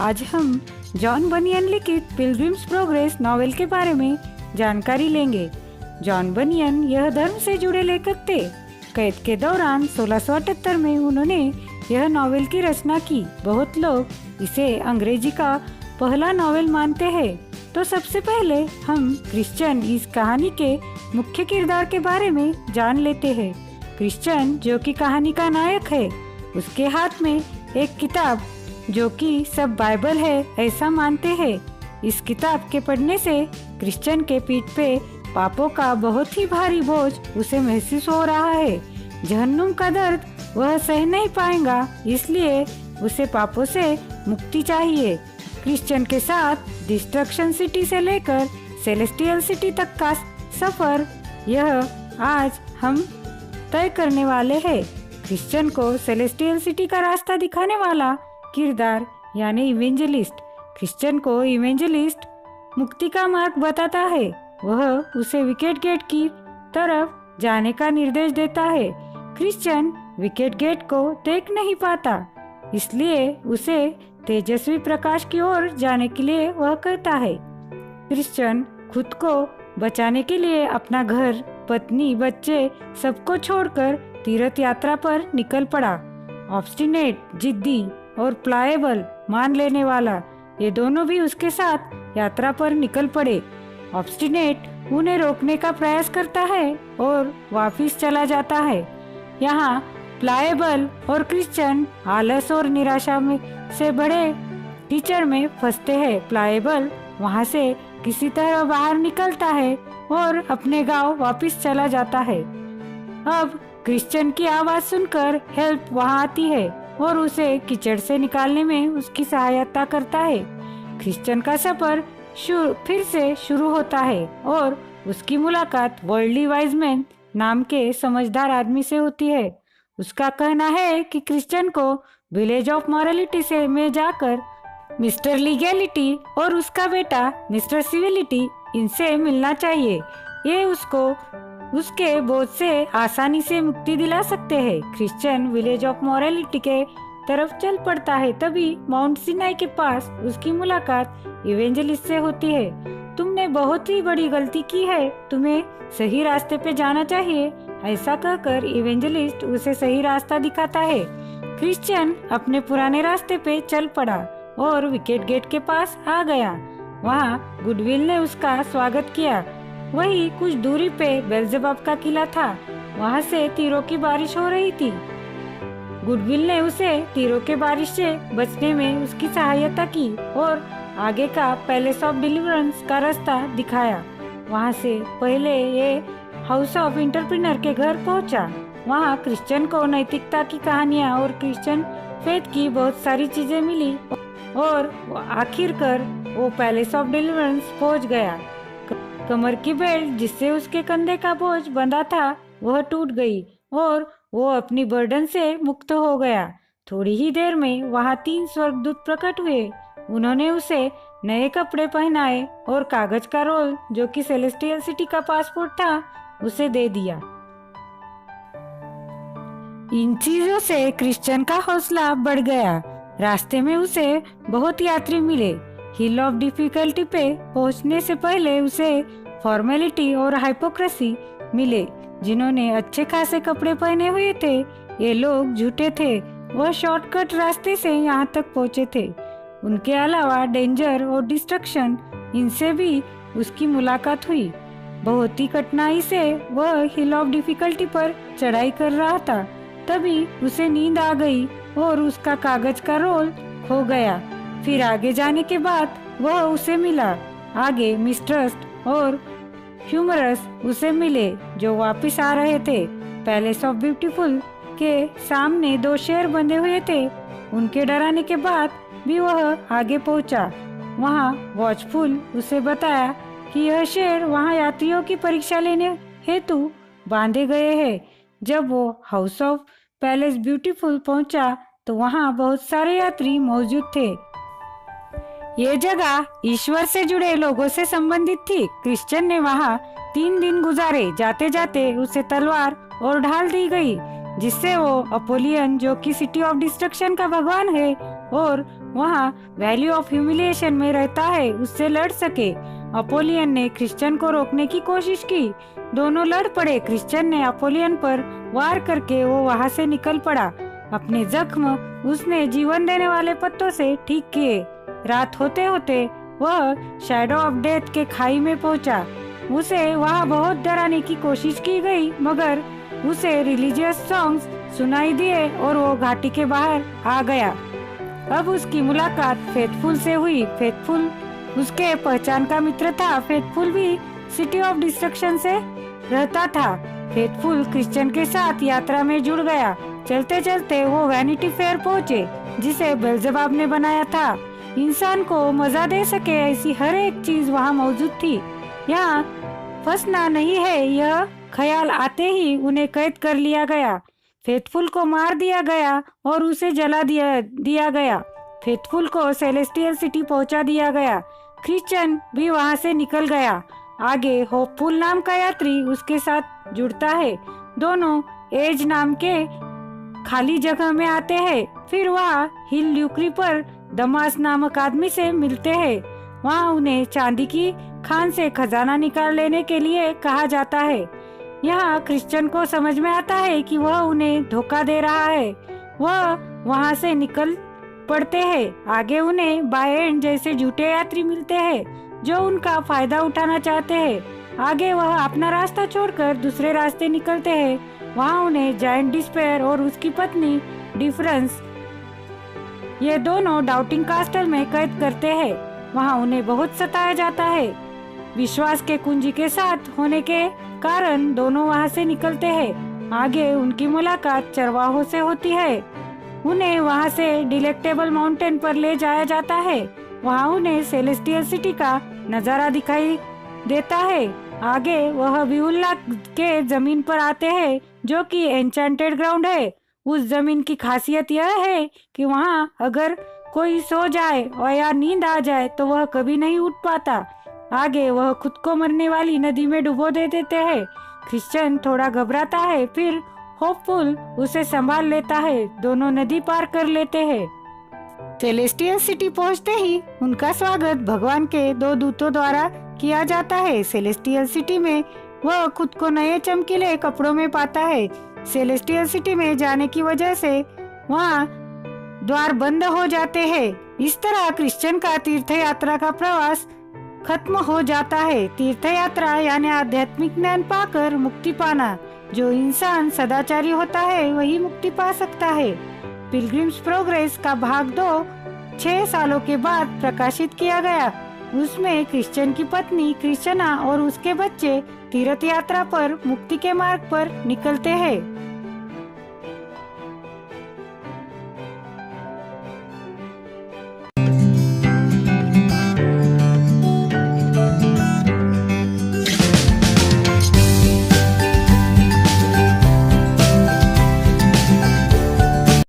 आज हम जॉन बनियन लिखित पिलग्रिम्स प्रोग्रेस नॉवेल के बारे में जानकारी लेंगे। जॉन बनियन यह धर्म से जुड़े लेखक थे। कैद के दौरान 1678 में उन्होंने यह नॉवेल की रचना की। बहुत लोग इसे अंग्रेजी का पहला नॉवेल मानते हैं। तो सबसे पहले हम क्रिश्चियन इस कहानी के मुख्य किरदार के बारे में जान लेते हैं। क्रिश्चियन जो कि कहानी का नायक है, उसके हाथ में एक किताब जो कि सब बाइबल है ऐसा मानते हैं। इस किताब के पढ़ने से क्रिश्चियन के पीठ पे पापों का बहुत ही भारी बोझ उसे महसूस हो रहा है। जहन्नुम का दर्द वह सह नहीं पाएगा, इसलिए उसे पापों से मुक्ति चाहिए। क्रिश्चियन के साथ डिस्ट्रक्शन सिटी से लेकर सेलेस्टियल सिटी तक का सफर यह आज हम तय करने वाले हैं। क्रिश्चियन को सेलेस्टियल सिटी का रास्ता दिखाने वाला किरदार यानी इवेंजलिस्ट। क्रिश्चियन को इवेंजलिस्ट मुक्ति का मार्ग बताता है। वह उसे विकेट गेट की तरफ जाने का निर्देश देता है। क्रिश्चियन विकेट गेट को देख नहीं पाता, इसलिए उसे तेजस्वी प्रकाश की ओर जाने के लिए वह कहता है। क्रिश्चियन खुद को बचाने के लिए अपना घर, पत्नी, बच्चे सबको छोड़कर तीर्थ यात्रा पर निकल पड़ा। ऑब्स्टिनेट, जिद्दी और प्लायेबल, मान लेने वाला, ये दोनों भी उसके साथ यात्रा पर निकल पड़े। ऑब्स्टिनेट उन्हें रोकने का प्रयास करता है और वापिस चला जाता है। यहाँ प्लायेबल और क्रिश्चियन आलस और निराशा में से बड़े कीचड़ में फंसते हैं। प्लायेबल वहाँ से किसी तरह बाहर निकलता है और अपने गांव वापिस चला जाता है। अब क्रिश्चियन की आवाज सुनकर हेल्प वहाँ आती है और उसे कीचड़ से निकालने में उसकी सहायता करता है। क्रिश्चियन का सफर फिर से शुरू होता है और उसकी मुलाकात वर्ल्डली वाइजमैन नाम के समझदार आदमी से होती है। उसका कहना है कि क्रिश्चियन को विलेज ऑफ मॉरलिटी से में जाकर मिस्टर लीगैलिटी और उसका बेटा मिस्टर सिविलिटी इनसे मिलना चाहिए। ये उसको उसके बोझ से आसानी से मुक्ति दिला सकते हैं। क्रिश्चियन विलेज ऑफ मॉरलिटी के तरफ चल पड़ता है। तभी माउंट सिनाई के पास उसकी मुलाकात इवेंजलिस्ट से होती है। तुमने बहुत ही बड़ी गलती की है, तुम्हें सही रास्ते पे जाना चाहिए, ऐसा कहकर इवेंजलिस्ट उसे सही रास्ता दिखाता है। क्रिश्चियन अपने पुराने रास्ते पे चल पड़ा और विकेट गेट के पास आ गया। वहाँ गुडविल ने उसका स्वागत किया। वही कुछ दूरी पे बेल्जेबब का किला था। वहाँ से तीरों की बारिश हो रही थी। गुडविल ने उसे तीरों के बारिश से बचने में उसकी सहायता की और आगे का पैलेस ऑफ डिलीवरेंस का रास्ता दिखाया। वहाँ से पहले ये हाउस ऑफ एंटरप्रेन्योर के घर पहुँचा। वहाँ क्रिश्चियन को नैतिकता की कहानियाँ और क्रिश्चियन फेथ की बहुत सारी चीजें मिली और आखिरकार वो पैलेस ऑफ डिलीवरेंस पहुँच गया। कमर की बेल्ट जिससे उसके कंधे का बोझ बंधा था वह टूट गई और वो अपनी बर्डन से मुक्त हो गया। थोड़ी ही देर में वहाँ 3 स्वर्गदूत प्रकट हुए। उन्होंने उसे नए कपड़े पहनाए और कागज का रोल जो कि सेलेस्टियल सिटी का पासपोर्ट था उसे दे दिया। इन चीजों से क्रिश्चियन का हौसला बढ़ गया। रास्ते में उसे बहुत यात्री मिले। हिल ऑफ डिफिकल्टी पे पहुंचने से पहले उसे फॉर्मेलिटी और हाइपोक्रेसी मिले, जिन्होंने अच्छे खासे कपड़े पहने हुए थे। ये लोग झूठे थे। वह शॉर्टकट रास्ते से यहाँ तक पहुँचे थे। उनके अलावा डेंजर और डिस्ट्रक्शन, इनसे भी उसकी मुलाकात हुई। बहुत ही कठिनाई से वह हिल ऑफ डिफिकल्टी पर चढ़ाई कर रहा था। तभी उसे नींद आ गई और उसका कागज का रोल खो गया। फिर आगे जाने के बाद वह उसे मिला। आगे मिस्ट्रस्ट और ह्यूमरस उसे मिले जो वापस आ रहे थे। पैलेस ऑफ ब्यूटीफुल के सामने 2 शेर बंधे हुए थे। उनके डराने के बाद भी वह आगे पहुंचा। वहां वॉचफुल उसे बताया कि यह शेर वहां यात्रियों की परीक्षा लेने हेतु बांधे गए हैं। जब वो हाउस ऑफ पैलेस ब्यूटीफुल पहुंचा तो वहां बहुत सारे यात्री मौजूद थे। ये जगह ईश्वर से जुड़े लोगों से संबंधित थी। क्रिश्चियन ने वहाँ 3 दिन गुजारे। जाते जाते उसे तलवार और ढाल दी गई, जिससे वो अपोलियन जो कि सिटी ऑफ डिस्ट्रक्शन का भगवान है और वहाँ वैल्यू ऑफ ह्यूमिलिएशन में रहता है उससे लड़ सके। अपोलियन ने क्रिश्चियन को रोकने की कोशिश की। दोनों लड़ पड़े। क्रिश्चियन ने अपोलियन पर वार करके वो वहाँ से निकल पड़ा। अपने जख्म उसने जीवन देने वाले पत्तों से ठीक किए। रात होते होते वह शैडो ऑफ डेथ के खाई में पहुंचा। उसे वहाँ बहुत डराने की कोशिश की गई, मगर उसे रिलीजियस सॉन्ग्स सुनाई दिए और वो घाटी के बाहर आ गया। अब उसकी मुलाकात फेथफुल से हुई। फेथफुल उसके पहचान का मित्र था। फेथफुल भी सिटी ऑफ डिस्ट्रक्शन से रहता था। फेथफुल क्रिश्चियन के साथ यात्रा में जुड़ गया। चलते चलते वो वैनिटी फेयर पहुँचे, जिसे बेल्जेबाब ने बनाया था। इंसान को मजा दे सके ऐसी हर एक चीज वहाँ मौजूद थी। यहाँ फंसना नहीं है, यह ख्याल आते ही उन्हें कैद कर लिया गया। फेथफुल को मार दिया गया और उसे जला दिया गया। फेथफुल को सेलेस्टियल सिटी पहुंचा दिया गया। क्रिश्चियन भी वहां से निकल गया। आगे होपफुल नाम का यात्री उसके साथ जुड़ता है। दोनों एज नाम के खाली जगह में आते हैं। फिर वह हिल ल्यूक्री पर दमास नामक आदमी से मिलते हैं। वहाँ उन्हें चांदी की खान से खजाना निकाल लेने के लिए कहा जाता है। यहाँ क्रिश्चियन को समझ में आता है कि वह उन्हें धोखा दे रहा है। वह वहाँ से निकल पड़ते हैं। आगे उन्हें बायेंड जैसे झूठे यात्री मिलते हैं जो उनका फायदा उठाना चाहते हैं। आगे वह अपना रास्ता छोड़कर दूसरे रास्ते निकलते हैं। वहाँ उन्हें जायंट डिस्पेयर और उसकी पत्नी डिफरेंस, ये दोनों डाउटिंग कास्टल में कैद करते हैं। वहाँ उन्हें बहुत सताया जाता है। विश्वास के कुंजी के साथ होने के कारण दोनों वहाँ से निकलते हैं। आगे उनकी मुलाकात चरवाहों से होती है। उन्हें वहाँ से डिलेक्टेबल माउंटेन पर ले जाया जाता है। वहाँ उन्हें सेलेस्टियल सिटी का नजारा दिखाई देता है। आगे वह व्यूला के जमीन पर आते हैं, जो कि एन्चेंटेड ग्राउंड है। उस जमीन की खासियत यह है कि वहाँ अगर कोई सो जाए और या नींद आ जाए तो वह कभी नहीं उठ पाता। आगे वह खुद को मरने वाली नदी में डुबो देते हैं। क्रिश्चियन थोड़ा घबराता है, फिर होपफुल उसे संभाल लेता है। दोनों नदी पार कर लेते हैं। सेलेस्टियल सिटी पहुंचते ही उनका स्वागत भगवान के 2 दूतों द्वारा किया जाता है। सेलेस्टियल सिटी में वह खुद को नए चमकीले कपड़ों में पाता है। सेलेस्टियल सिटी में जाने की वजह से वहाँ द्वार बंद हो जाते हैं। इस तरह क्रिश्चियन का तीर्थ यात्रा का प्रवास खत्म हो जाता है। तीर्थ यात्रा यानी आध्यात्मिक ज्ञान पाकर मुक्ति पाना। जो इंसान सदाचारी होता है वही मुक्ति पा सकता है। पिलग्रिम्स प्रोग्रेस का भाग 2 6 सालों के बाद प्रकाशित किया गया। उसमें क्रिश्चियन की पत्नी क्रिश्चना और उसके बच्चे तीर्थ यात्रा पर मुक्ति के मार्ग पर निकलते हैं।